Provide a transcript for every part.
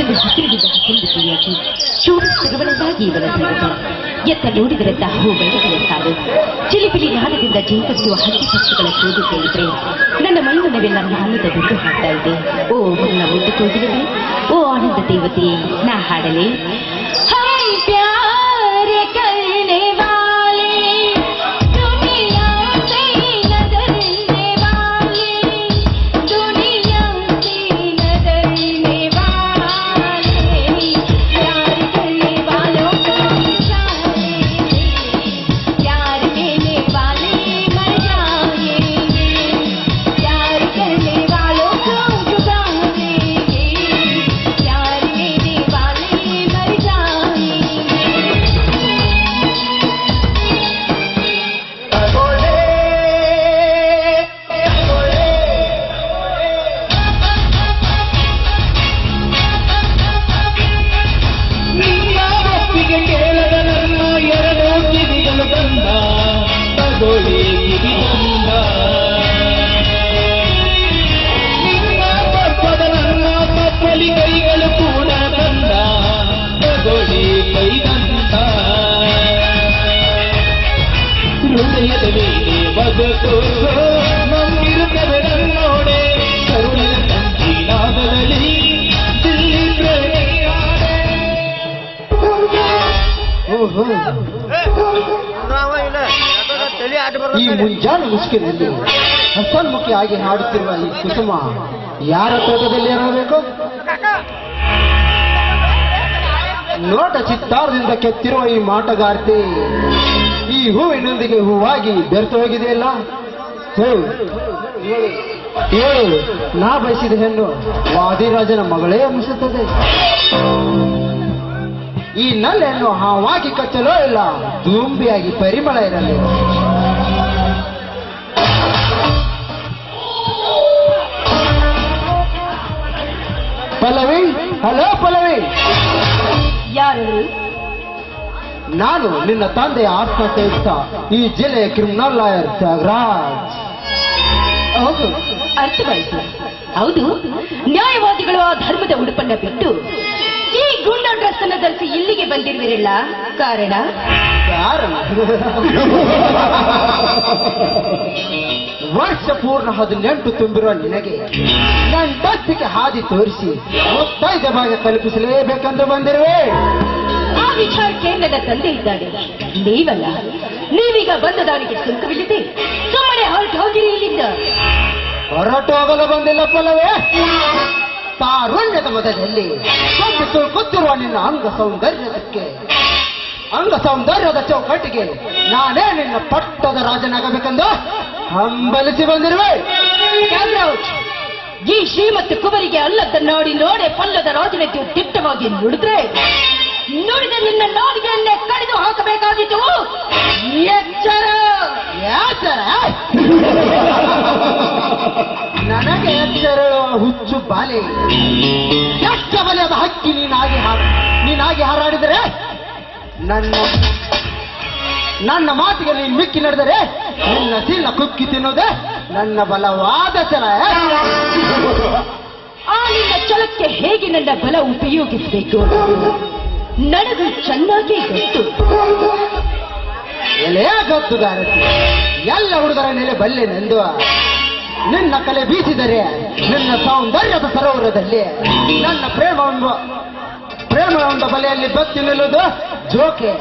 ಚಂದ ಹಸಿರಿನಿಂದ ಹಸಿರುಯಾಗಿ ಶೋಭಿಸುವವಳಾಗಿ ಇವನ ದೇವತೆ ಎತ್ತ ನೋಡಿದರಂತ ಹೂ ಬೆಳೆಗಳ ಸಾಲು ಚಿಲಿಪಿಲಿ ನಾದದಿಂದ ಜೇಂಕರಿಸುವ ಹಕ್ಕಿ ಪಕ್ಷಿಗಳ ಕೂಗು ಕೇಳಿದ್ರೆ ನನ್ನ ಮೈಮನವೆಲ್ಲ ನಾನದ ಬಿಟ್ಟು ಹಾಡ್ತಾ ಇದೆ. ಓ ನನ್ನ ಮುದ್ದು ಕೋಗಿಲೆ, ಓ ಆನಂದ ದೇವತೆಯೇ, ನಾ ಹಾಡಲೇ ಈ ಮುಂಜಾನೆ ಮುಷ್ಕಿನಲ್ಲಿ ಹಸನ್ಮುಖಿಯಾಗಿ ಹಾಡುತ್ತಿರುವ ಈ ಕುಸುಮ ಯಾರ ತೋಟದಲ್ಲಿ ಇರಬೇಕು? ನೋಟ ಚಿತ್ತಾರದಿಂದ ಕೆತ್ತಿರುವ ಈ ಮಾಟಗಾರ್ತಿ ಈ ಹೂವಿನೊಂದಿಗೆ ಹೂವಾಗಿ ಬೆರೆತು ಹೋಗಿದೆಯಲ್ಲ. ಏಳು ನಾ ಬಯಸಿದ ಹೆಣ್ಣು ವಾದಿರಾಜನ ಮಗಳೇ ಅನಿಸುತ್ತದೆ. ಈ ನಲ್ಲೆನ್ನು ಹಾವಾಗಿ ಕಚ್ಚಲೋ ಇಲ್ಲ ದುಂಬಿಯಾಗಿ ಪರಿಮಳ ಇರಲಿ. ಪಲ್ಲವಿ, ಹಲೋ ಪಲ್ಲವಿ. ಯಾರು? ನಾನು ನಿನ್ನ ತಂದೆಯ ಆತ್ಮಹತ್ಯೆಯುಕ್ತ ಈ ಜಿಲ್ಲೆಯ ಕ್ರಿಮಿನಲ್ ಲಾಯರ್ ತ್ಯಾಗರಾಜ್. ಹೌದು, ಅರ್ಥವಾಯಿತು. ಹೌದು, ನ್ಯಾಯವಾದಿಗಳು ಆ ಧರ್ಮದ ಉಡುಪನ್ನ ಬಿಟ್ಟು ಈ ಗುಂಡ ಡ್ರೆಸ್ ಅನ್ನು ಧರಿಸಿ ಇಲ್ಲಿಗೆ ಬಂದಿರುವಿರಲ್ಲ, ಕಾರಣ? ವರ್ಷ ಪೂರ್ಣ 18 ತುಂಬಿರುವ ನಿನಗೆ ನನ್ನ ದತ್ತಿಗೆ ಹಾದಿ ತೋರಿಸಿ ಮುತ್ತೈದ ಭಾಗ ಕಲ್ಪಿಸಲೇಬೇಕೆಂದು ಬಂದಿರುವೆ. ಆ ವಿಚಾರಕ್ಕೆ ನನ್ನ ತಂದೆ ಇದ್ದಾನೆ, ನೀವಲ್ಲ. ನೀವೀಗ ಬಂದ ದಾರಿಗೆ ಸುಂಕವಿಲ್ಲದೆ ಸುಮ್ಮನೆ ಹೊರಟು ಹೋಗಿರಿ ಇಲ್ಲಿಂದ. ಹೊರಟು ಹೋಗಲು ಬಂದಿಲ್ಲ ಪಲ್ಲವೇ. ತಾರುಣ್ಯದ ಮದದಲ್ಲಿ ಗೊತ್ತಿರುವ ನಿನ್ನ ಅಂಗ ಸೌಂದರ್ಯದ ಚೌಕಟ್ಟಿಗೆ ನಾನೇ ನಿನ್ನ ಪಟ್ಟದ ರಾಜನಾಗಬೇಕೆಂದು ಹಂಬಲಿಸಿ ಬಂದಿರುವೆ. ಈ ಶ್ರೀಮಂತ ಕುಬರಿಗೆ ಅಲ್ಲದ ನೋಡೆ ಪಲ್ಲದ ರಾಜನೀತಿಯು ದಿಟ್ಟವಾಗಿ ನುಡಿದ್ರೆ ನುಡಿದ ನಿನ್ನ ನಾಡಿಗೆಯನ್ನೇ ಕಡಿದು ಹಾಕಬೇಕಾಗಿತ್ತು. ಎಚ್ಚರ! ನನಗೆ ಎಚ್ಚರಳುವ ಹುಚ್ಚು ಬಾಲೆ. ಎಷ್ಟ ಬಲೆಯಾದ ಹಕ್ಕಿ ನೀನಾಗಿ ಹಾರಾಡಿದರೆ ನನ್ನ ಮಾತಿಗೆ ನೀನು ಮಿಕ್ಕಿ ನಡೆದರೆ ನಿನ್ನ ಸಿನ್ನ ಕುಕ್ಕಿ ತಿನ್ನೋದೆ ನನ್ನ ಬಲವಾದ ಛಲ. ಆ ನಿನ್ನ ಛಲಕ್ಕೆ ಹೇಗೆ ನನ್ನ ಬಲ ಉಪಯೋಗಿಸಬೇಕು ನನಗೂ ಚೆನ್ನಾಗಿ ಗೊತ್ತು. ಎಲೆ ಗೊತ್ತುಗಾರತಿ, ಎಲ್ಲ ಹುಡುಗರ ನೆಲೆ ಬಲ್ಲೆನೆಂದು ನಿನ್ನ ಕಲೆ ಬೀಸಿದರೆ ನಿನ್ನ ಸೌಂದರ್ಯದ ಸರೋವರದಲ್ಲಿ ನನ್ನ ಪ್ರೇಮ ಬಲೆಯಲ್ಲಿ ಬತ್ತಿ ನಿಲ್ಲುವುದು ಜೋಕೆ.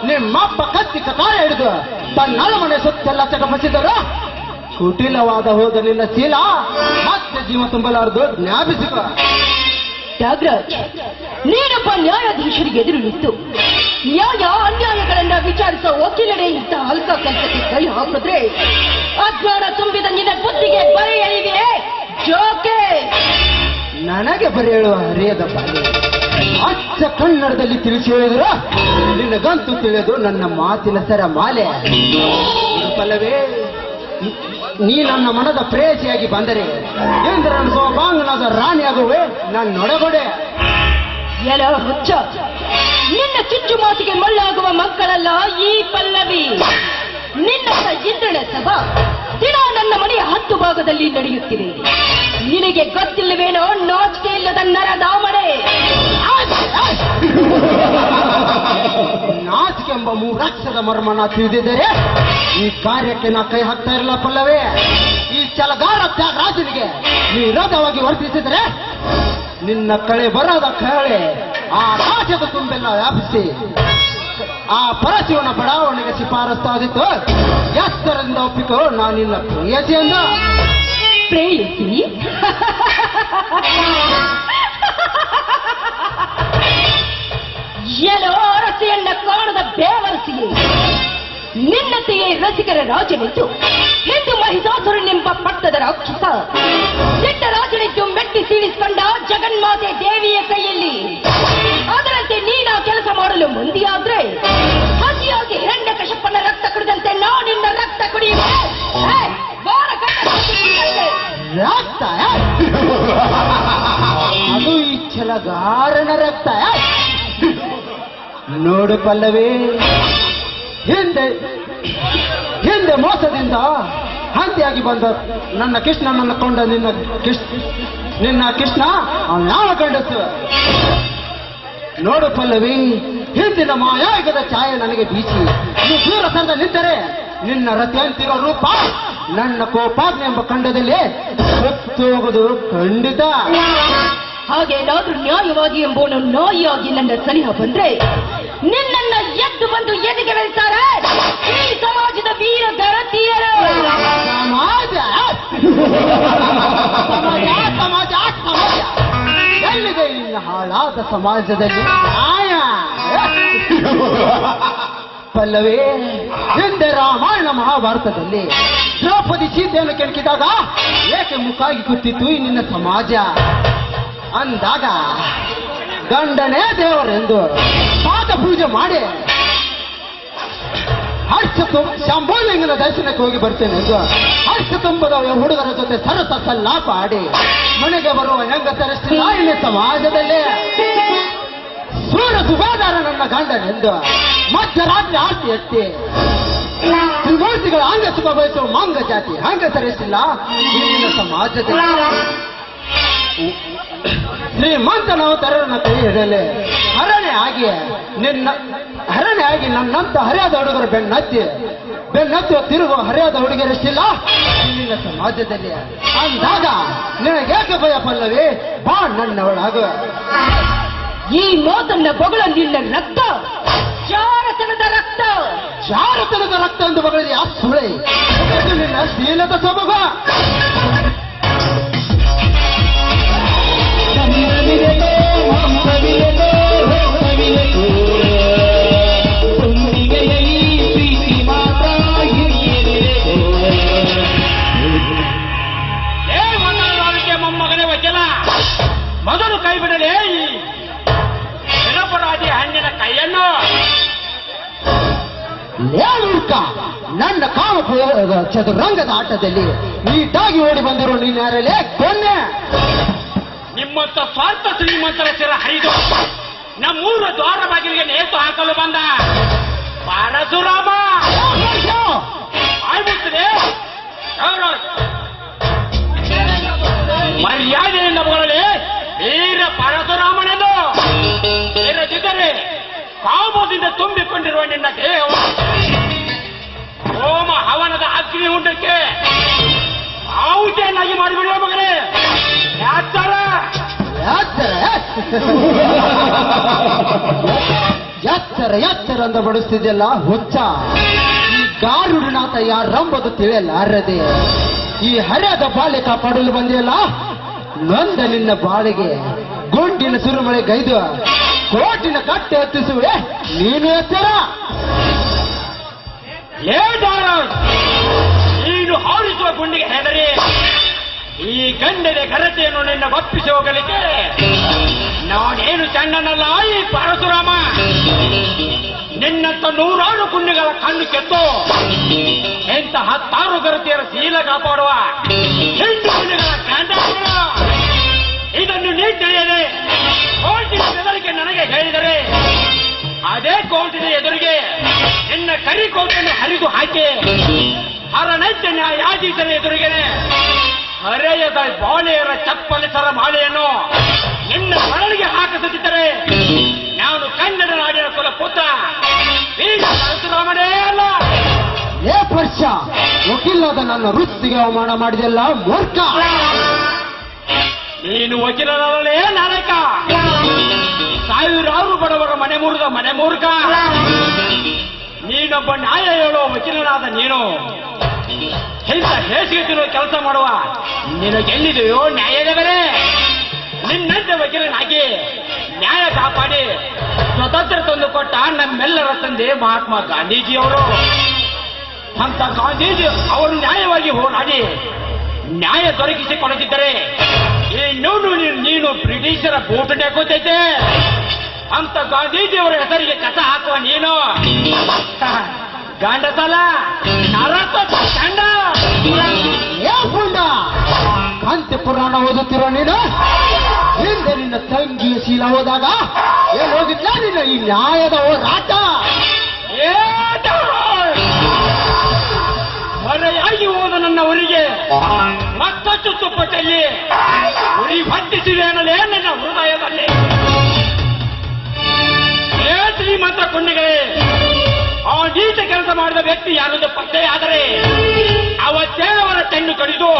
ನಿಮ್ಮಪ್ಪ ಕತ್ತಿ ಕತಾರ ಹಿಡಿದು ತನ್ನ ಮನೆ ಸುತ್ತೆಲ್ಲ ಚಟಪಡಿಸಿದರು. ಕುಟಿಲವಾದ ಹೋದ ನಿನ್ನ ಶೀಲ ಮತ್ತೆ ಜೀವ ತುಂಬಲಾರದು ಜ್ಞಾಪಿಸಿಕ. ತ್ಯಾಗರಾಜ್, ನೀನೊಬ್ಬ ನ್ಯಾಯಾಧೀಶರಿಗೆ ಎದುರು ನಿಂತು ನ್ಯಾಯ ಅನ್ಯಾಯಗಳನ್ನ ವಿಚಾರಿಸುವ ವಕೀಲರೇ ಇಂಥ ಹಲ್ಕ ಕೆಲಸಕ್ಕೆ ಕೈ ಹಾಕಿದ್ರೆ ಅಜ್ಞಾನ ತುಂಬಿದ ನಿನ್ನ ಬುದ್ಧಿಗೆ ಬರೆ ಎಳಿವೆ ಜೋಕೆ. ನನಗೆ ಬರೆ ಹೇಳುವ ಹರಿಯದ ಬಾಯಿ ಅಚ್ಚ ಕನ್ನಡದಲ್ಲಿ ತಿಳಿಸಿ ಹೇಳಿದ್ರು ನಿನ್ನ ಗಂತು ತಿಳಿದು ನನ್ನ ಮಾತಿನ ಸರ ಮಾಲೆ. ಪಲ್ಲವೇ, ನೀ ನನ್ನ ಮನದ ಪ್ರೇಯಸಿಯಾಗಿ ಬಂದರೆ ಇಂದ್ರನ ಸೋಪಾಂಗನಾದ ರಾಣಿಯಾಗುವೆ ನನ್ನೊಡಗೊಡೆ. ಎಲ ಹುಚ್ಚ, ನಿನ್ನ ಚುಚ್ಚು ಮಾತಿಗೆ ಮಳ್ಳಾಗುವ ಮಕ್ಕಳಲ್ಲ ಈ ಪಲ್ಲವಿ. ನಿನ್ನ ಇಂದ್ರನ ಸಭಾ ದಿನ ನನ್ನ ಮನೆಯ 10 ಭಾಗದಲ್ಲಿ ನಡೆಯುತ್ತಿದೆ. ನಿನಗೆ ಗೊತ್ತಿಲ್ಲವೇನೋ ನಾಚಿಕೆ ಇಲ್ಲದ ನರದಾಮನೆ? ನಾಚಿಕೆಂಬ ಮೂರಾಕ್ಷದ ಮರ್ಮನ ತಿಳಿದಿದ್ದರೆ ಈ ಕಾರ್ಯಕ್ಕೆ ನಾ ಕೈ ಹಾಕ್ತಾ ಇರಲ್ಲ ಪಲ್ಲವೇ. ಈ ಛಲಗಾರ ತ್ಯಾಗರಾಜನಿಗೆ ವಿರೋಧವಾಗಿ ವರ್ತಿಸಿದರೆ ನಿನ್ನ ಕಳೆ ಬರದ ಕಳೆ ಆ ರಾಜ್ಯದ ತುಂಬೆಲ್ಲ ವ್ಯಾಪಿಸಿ ಆ ಪರಶಿವನ ಬಡಾವಣೆಗೆ ಶಿಫಾರಸ್ತಾದಿತ್ತು. ಎಷ್ಟರಿಂದ ಒಪ್ಪಿಕೋ ನಾನು ನಿನ್ನ ಪ್ರೇಯಸಿಯಿಂದ. ಪ್ರೇಯಸಿ? ಎಲ್ಲೋ ರಸೆಯನ್ನ ಕಾಣದ ಬೇವರಸಿಗೆ ನಿನ್ನತೆಯೇ ರಸಿಕರ ರಾಜನಿದ್ದು ಹಿಂದೂ ಮಹಿಷಾಸುರನೆಂಬ ಪಟ್ಟದ ರಾಕ್ಷಸ ಕೆಟ್ಟ ರಾಜನಿದ್ದು ಮೆಟ್ಟಿ ಸೀಳಿಸಿಕೊಂಡ ಜಗನ್ಮಾತೆ ದೇವಿಯ ಕೈಯಲ್ಲಿ. ಅದರಂತೆ ನೀನ ಕೆಲಸ ಮಾಡಲು ಮುಂದಿಯಾದ್ರೆ ಹಸಿಯಾಗಿ ಹಿರಣ್ಯಕಶಿಪನ ರಕ್ತ ಕುಡಿದಂತೆ ನಾನಿನ್ನ ರಕ್ತ ಕುಡಿಯುವೆ. ರಕ್ತ ಅದು ಈ ಛಲಗಾರನ ರಕ್ತ. ನೋಡು ಪಲ್ಲವೇ, ಹಿಂದೆ ಮೋಸದಿಂದ ಹಂತಿಯಾಗಿ ಬಂದ ನನ್ನ ಕೃಷ್ಣನನ್ನು ಕೊಂಡ ನಿನ್ನ ಕೃಷ್ಣ ಯಾವ ಗಂಡಸು. ನೋಡು ಪಲ್ಲವಿ, ಹಿಂದಿನ ಮಾಯಾಗದ ಛಾಯೆ ನನಗೆ ಬೀಸಿ ನೀನು ದೂರ ಸಂದ ನಿಂತರೆ ನಿನ್ನ ರಥಂತಿರೋ ರೂಪ ನನ್ನ ಕೋಪಾಗ್ನಿ ಎಂಬ ಖಂಡದಲ್ಲಿ ಹೋಗುವುದು ಖಂಡಿತ. ಹಾಗೇನಾದ್ರೂ ನ್ಯಾಯವಾಗಿ ಎಂಬುವನು ನಾಯಿಯಾಗಿ ನನ್ನ ಸನಿಹ ಬಂದ್ರೆ ನಿನ್ನನ್ನ ಎದ್ದು ಬಂದು ಎದೆಗೆ ಬೆಳೆಸ್ತಾರೆ ಈ ಸಮಾಜದ ವೀರ ಗರತಿಯರು. ಸಮಾಜ ಸಮಾಜ ಸಮಾಜ ಎಲ್ಲಿದೆ ನಿನ್ನ ಹಾಳಾದ ಸಮಾಜದಲ್ಲಿ ನ್ಯಾಯ? ಪಲ್ಲವೇ, ಹಿಂದೆ ರಾಮಾಯಣ ಮಹಾಭಾರತದಲ್ಲಿ ದ್ರೌಪದಿ ಸೀತೆಯನ್ನು ಕೆಣಕಿದಾಗ ಏಕೆ ಮುಖಾಗಿ ಕೂತಿತ್ತು ಈ ನಿನ್ನ ಸಮಾಜ ಅಂದಾಗ ಗಂಡನೇ ದೇವರೆಂದು ಪಾದ ಪೂಜೆ ಮಾಡಿ ಶಂಭೋಲಿಂಗನ ದರ್ಶನಕ್ಕೆ ಹೋಗಿ ಬರ್ತೇನೆ ಎಂದು ಹರ್ಷ ತುಂಬದ ಹುಡುಗರ ಜೊತೆ ಸರಸ ಸಲ್ಲಾಪ ಆಡಿ ಮನೆಗೆ ಬರುವ ಹೆಂಗಸರಷ್ಟಿಲ್ಲ ಇಲ್ಲಿ ಸಮಾಜದಲ್ಲಿ. ಸೂರ್ಯ ಸುಬೇದಾರ ನನ್ನ ಗಂಡನೆಂದು ಮಧ್ಯರಾತ್ರಿ ಆರ್ತಿ ಎತ್ತಿ ತ್ರಿಮೂರ್ತಿಗಳ ಅಂಗ ಸುಖ ಬಯಸುವ ಮಂಗ ಜಾತಿ ಹೆಂಗಸರಷ್ಟಿಲ್ಲ ಇಲ್ಲಿನ ಸಮಾಜದಲ್ಲಿ. ಶ್ರೀಮಂತನವು ತರನ ಕೈ ಹಿಡಲೆ ಹರಣೆ ಆಗಿ ನನ್ನಂತ ಹರಿಯಾದ ಹುಡುಗರು ಬೆನ್ನತ್ತಿ ತಿರುಗುವ ಹರಿಯಾದ ಹುಡುಗರಷ್ಟಿಲ್ಲ ಇಲ್ಲಿನ ಸಮಾಜದಲ್ಲಿ. ಅಂದಾಗ ನಿನಗೇಕೆ ಭಯ ಪಲ್ಲವಿ? ಬಾ ನನ್ನವಳಾಗುವ. ಈ ಮಾತನ್ನ ಬಗಳ ನಿನ್ನ ರಕ್ತ ಜಾರತನದ ರಕ್ತ ಎಂದು ಬಗಳಿದೆ ಆ ಸುಳೆ ನಿನ್ನ ಶೀಲದ ಸೊಬಗ. ಮೊಮ್ಮಗನೇ ವಚನ ಮೊದಲು ಕೈ ಬಿಡಲೇ ಈ ನಿರಪರಾಧಿ ಹಣ್ಣಿನ ಕೈಯನ್ನು. ನನ್ನ ಕಾಮ ಚದುರಂಗದ ಆಟದಲ್ಲಿ ನೀಟಾಗಿ ಓಡಿ ಬಂದಿರೋ ನೀನು ಯಾರಲ್ಲೇ ಕೊನ್ನೆ? ನಿಮ್ಮಂತ ಸ್ವಾರ್ಥ ಶ್ರೀಮಂತರ ಸಿರ ಹರಿದು ನಮ್ಮೂರ ದ್ವಾರ ಬಾಗಿಲಿಗೆ ನೇತು ಹಾಕಲು ಬಂದ ಪರಶುರಾಮ ಆಯ್ಬಿಡ್ತದೆ. ಮರ್ಯಾದೆಯಿಂದ ಬರಲಿ ವೀರ ಪರಶುರಾಮನೆಂದು. ಇರದಿದ್ದರೆ ಕಾಮದಿಂದ ತುಂಬಿಕೊಂಡಿರುವ ನಿನ್ನ ದೇಹ ಹೋಮ ಹವನದ ಅಗ್ನಿ ಉಂಡಕ್ಕೆ ಆಹುತಿಯನ್ನಾಗಿ ಮಾಡಿಬಿಡುವ ಮಗನೇ. ಎಚ್ಚರ ಅಂತ ಬಡಿಸ್ತಿದೆಯಲ್ಲ ಹುಚ್ಚ. ಈ ಗಾರುಡಿನಾಥ ಯಾರಂಬುದು ತಿಳಿಯಲಾರದೆ ಈ ಹರಿಯದ ಬಾಲ್ಯ ಕಾಪಾಡಲು ಬಂದಿಯಲ್ಲ. ನೊಂದ ನಿನ್ನ ಬಾಳಿಗೆ ಗುಂಡಿನ ಸುರುಮಳೆ ಗೈದು ಕೋಟಿನ ಕಟ್ಟೆ ಹತ್ತಿಸುವೆ ನೀನು. ಎಚ್ಚರ ನೀನು ಹಾರಿಸುವ ಗುಂಡಿಗೆ ಹೆದರಿ ಈ ಗಂಡನೆ ಘನತೆಯನ್ನು ನಿನ್ನ ಒಪ್ಪಿಸಿ ಹೋಗಲಿಕ್ಕೆ ನಾನೇನು ಚಂಡನಲ್ಲ ಈ ಪರಶುರಾಮ. ನಿನ್ನಂತ 100 ಗುಂಡಿಗಳ ಕಣ್ಣು ಕೆತ್ತು ಎಂತ 10 ಗರತಿಯರ ಶೀಲ ಕಾಪಾಡುವ ಹೆಣ್ಣು ಗುಂಡಿಗಳ ಕಾಂಡಗಳು. ಇದನ್ನು ನೀ ತಿಳಿಯದೆ ಕೋರ್ಟಿನ ಬೆದರಿಕೆ ನನಗೆ ಹೇಳಿದರೆ ಅದೇ ಕೋರ್ಟಿನ ಎದುರಿಗೆ ನಿನ್ನ ಕರಿ ಕೋಟನ್ನು ಹರಿದು ಹಾಕಿ ಹರನೈತ್ಯ ನ್ಯಾಯಾಧೀಶರ ಎದುರಿಗೆ ಹರೆಯದ ಬಾಳೆಯರ ಚಪ್ಪಲಿಸರ ಮಾಲೆಯನ್ನು ನಿನ್ನ ಮರಳಿಗೆ ಹಾಕಿಸುತ್ತಿದ್ದರೆ ನಾನು ಕನ್ನಡ ನಾಡಿನ ಕುಲಪುತ್ರ ಈಗ ಪರಶುರಾಮನೇ ಅಲ್ಲ. ಏ ಪರ್ಷ, ವಕೀಲದ ನನ್ನ ವೃತ್ತಿಗೆ ಅವಮಾನ ಮಾಡಿದೆಲ್ಲ ಮೂರ್ಖ. ನೀನು ವಕೀಲರಲ್ಲೇ ನಾಯಕ, ಸಾವಿರಾರು ಬಡವರ ಮನೆ ಮುರಿದ ಮನೆ ಮೂರ್ಖ. ನೀನೊಬ್ಬ ನ್ಯಾಯ ಹೇಳೋ ವಕೀಲನಾದ ನೀನು ಇಂಥ ಹೇಸಿಗೆ ತಿನ್ನುವ ಕೆಲಸ ಮಾಡುವ ನಿನಗೆಲ್ಲಿದೆಯೋ ನ್ಯಾಯದವರೇ? ನಿನ್ನಂತೆ ವಕೀಲನಾಗಿ ನ್ಯಾಯ ಕಾಪಾಡಿ ಸ್ವತಂತ್ರ ತಂದು ಕೊಟ್ಟ ನಮ್ಮೆಲ್ಲರ ತಂದೆ ಮಹಾತ್ಮ ಗಾಂಧೀಜಿಯವರು. ಅಂತ ಗಾಂಧೀಜಿ ಅವರು ನ್ಯಾಯವಾಗಿ ಹೋರಾಡಿ ನ್ಯಾಯ ದೊರಕಿಸಿಕೊಡುತ್ತಿದ್ದರೆ ನೀನು ಬ್ರಿಟಿಷರ ಬೂಟನೆ ಕೂತೈತೆ. ಅಂತ ಗಾಂಧೀಜಿಯವರ ಹೆಸರಿಗೆ ಕಸ ಹಾಕುವ ನೀನು ಗಾಂಡತಲ ನರಕ ಕಂಡ. ಏ ಪುಂಡ, ಕಾಂತಿ ಪುರಾಣ ಓದುತ್ತಿರೋ ನೀನು ಹಿಂದೆ ನಿನ್ನ ತಂಗಿಯ ಶೀಲ ಹೋದಾಗ ಏನ್ ಹೋಗಿದ್ಲ ನಿನ್ನ ಈ ನ್ಯಾಯದ ಹೋರಾಟ? ಮರೆಯಾಗಿ ಹೋದ ನನ್ನ ಊರಿಗೆ ಮತ್ತಷ್ಟು ತುಪ್ಪಟ್ಟಲ್ಲಿ ಉರಿ ಹೊಟ್ಟಿಸಿದೆ ಅನ್ನಲೇ ನನ್ನ ಹೃದಯದಲ್ಲಿ. ಏ ಶ್ರೀಮಂತ ಕೊಂಡೆಗಳೇ, ಆ ನೀಚ ಕೆಲಸ ಮಾಡಿದ ವ್ಯಕ್ತಿ ಯಾರೊಂದು ಪತ್ತೆಯಾದರೆ ಅವತ್ತೇ ಅವರ ತೆಂಡು ಕಡಿದು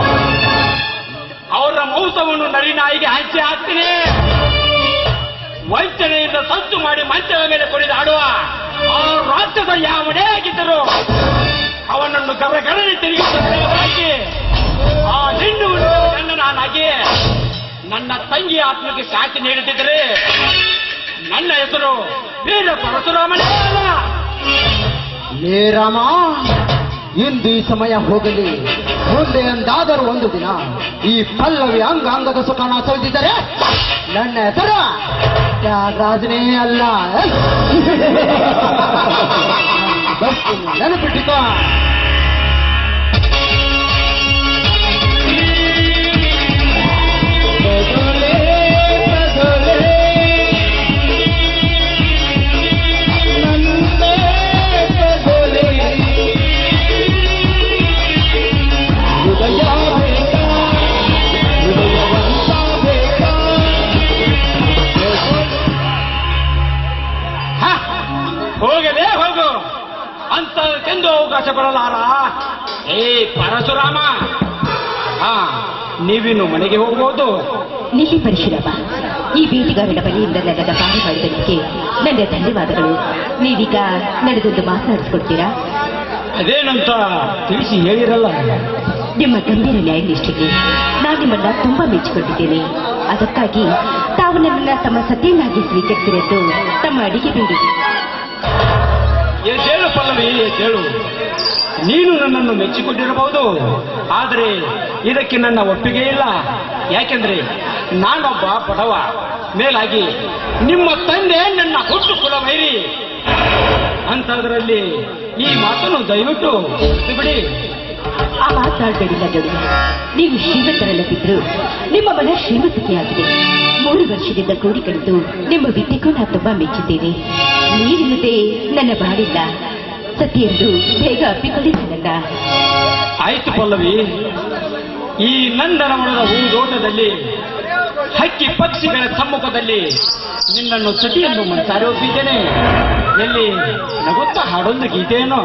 ಅವರ ಮಾಂಸವನ್ನು ನರಿನಾಯಿಗೆ ಹಂಚಿ ಹಾಕ್ತೀನಿ. ವಂಚನೆಯಿಂದ ಸತ್ತು ಮಾಡಿ ಮಂಚದ ಮೇಲೆ ಕುಡಿದಾಡುವ ಆ ರಾಜ್ಯದ ಯಾವನೇ ಆಗಿದ್ದರು ಅವನನ್ನು ಗರಗರನೆ ತಿರುಗಿ ಆ ಹಿಂಡು ನಾನಾಗಿ ನನ್ನ ತಂಗಿ ಆತ್ಮಕ್ಕೆ ಶಾಂತಿ ನೀಡುತ್ತಿದ್ದರೆ ನನ್ನ ಹೆಸರು ವೀರ ಪರಶುರಾಮನೇ ಅಲ್ಲ. ಲೇ ರಾಮ, ಇಂದು ಈ ಸಮಯ ಹೋಗಲಿ, ಮುಂದೆ ಎಂದಾದರೂ ಒಂದು ದಿನ ಈ ಪಲ್ಲವಿ ಅಂಗಾಂಗದ ಸುಖನ ಸವಿದಿದ್ದರೆ ನನ್ನ ಹೆಸರು ತ್ಯಾಗರಾಜನೇ ಅಲ್ಲ. ನೆನಪಿಟ್ಟಿಕೋ. ಹೋಗಲೇ ಹೋಗು ಅಂತ ಎಂದು ಅವಕಾಶ ಕೊಡಲಾರ. ಏ ಪರಶುರಾಮ, ನೀವಿನ್ನು ಮನೆಗೆ ಹೋಗಬಹುದು. ನಿಲ್ಲಿ ಪರಶುರಾಮ, ಈ ಬೇಟೆಗಾರನ ಬಳಿಯಿಂದ ನನ್ನ ಪಾರು ಮಾಡಿದ್ದಕ್ಕೆ ನನ್ನ ಧನ್ಯವಾದಗಳು. ನೀವೀಗ ನಡೆದೊಂದು ಮಾತನಾಡಿಸ್ಕೊಡ್ತೀರಾ? ಅದೇನಂತ ತಿಳಿಸಿ ಹೇಳಿರಲ್ಲ. ನಿಮ್ಮ ಗಂಭೀರ ನ್ಯಾಯನಿಷ್ಠೆಗೆ ನಾನು ನಿಮ್ಮನ್ನ ತುಂಬಾ ಮೆಚ್ಚಿಕೊಂಡಿದ್ದೇನೆ. ಅದಕ್ಕಾಗಿ ತಾವು ನನ್ನನ್ನ ತಮ್ಮ ಸತ್ಯನಾಗಿ ಸ್ವೀಕರಿಸಿರೆಂದು ತಮ್ಮ ಅಡಿಗೆ ಬೇಡಿ. ಹೇಳು ಪಲ್ಲವಿ, ಹೇಳು. ನೀನು ನನ್ನನ್ನು ಮೆಚ್ಚಿಕೊಂಡಿರಬಹುದು, ಆದರೆ ಇದಕ್ಕೆ ನನ್ನ ಒಪ್ಪಿಗೆ ಇಲ್ಲ. ಯಾಕೆಂದ್ರೆ ನಾನೊಬ್ಬ ಬಡವ, ಮೇಲಾಗಿ ನಿಮ್ಮ ತಂದೆ ನನ್ನ ಹುಟ್ಟು ಕುಲವೈರಿ. ಅಂತದ್ರಲ್ಲಿ ಈ ಮಾತನ್ನು ದಯವಿಟ್ಟು ಬಿಡಿ. ಆ ಮಾತಾಡಬೇಡಿಲ್ಲ ಗೌರಿ. ನೀವು ಶ್ರೀಮಂತರಲ್ಲದಿದ್ರು ನಿಮ್ಮ ಮನ ಶ್ರೀಮಂತಿಕೆಯಾಗಿದೆ. 3 ವರ್ಷದಿಂದ ಕೂಡಿ ಕಳೆದು ನಿಮ್ಮ ವಿದ್ಯೆಗೂ ನಾನು ತುಂಬಾ ಮೆಚ್ಚಿದ್ದೇನೆ. ನೀರಿಲ್ಲದೆ ನನ್ನ ಬಾಳಿಲ್ಲ ಸತಿ ಎಂದು ಬೇಗ ಅಪ್ಪಿಕೊಳ್ಳಿ ನನ್ನ. ಆಯ್ತು ಪಲ್ಲವಿ, ಈ ನಂದನವನದ ಹೂದೋಟದಲ್ಲಿ ಹಕ್ಕಿ ಪಕ್ಷಿಗಳ ಸಮ್ಮುಖದಲ್ಲಿ ನಿನ್ನನ್ನು ಸತಿಯನ್ನು ಮನಸಾರೆ ಒಪ್ಪಿದ್ದೇನೆ. ಎಲ್ಲಿ ನಗುತ್ತಾ ಹಾಡೊಂದು ಗೀತೆಯನ್ನು.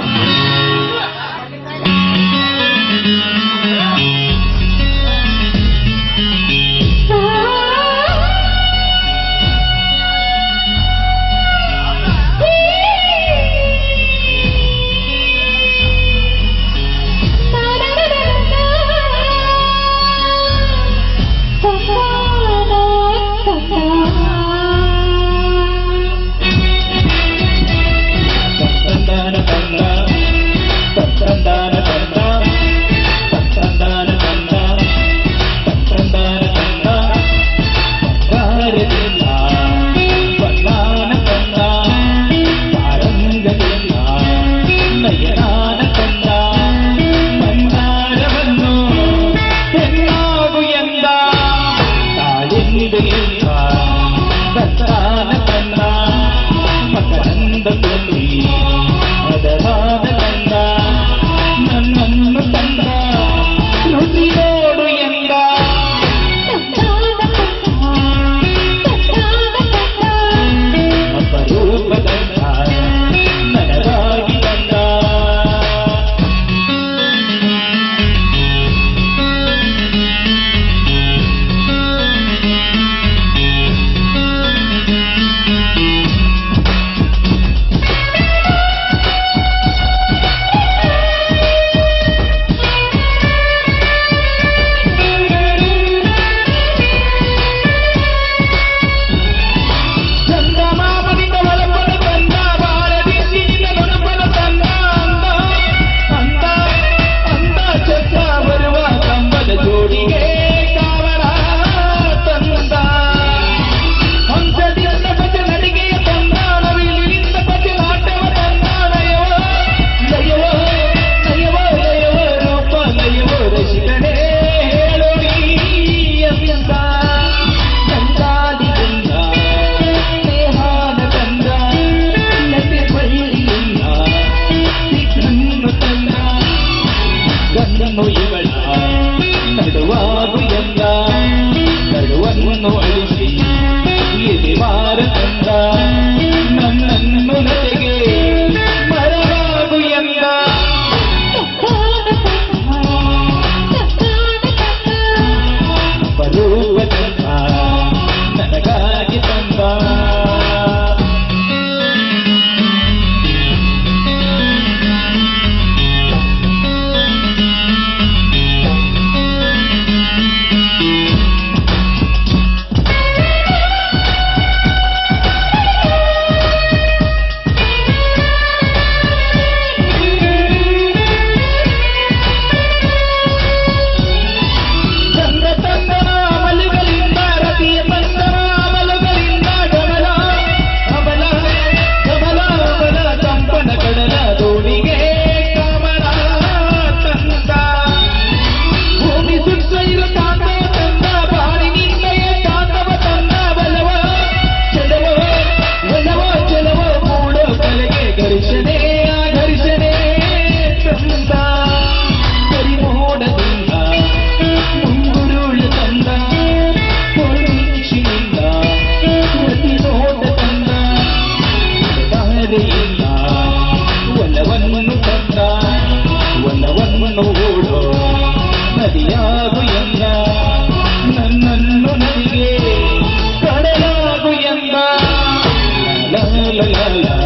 la la la la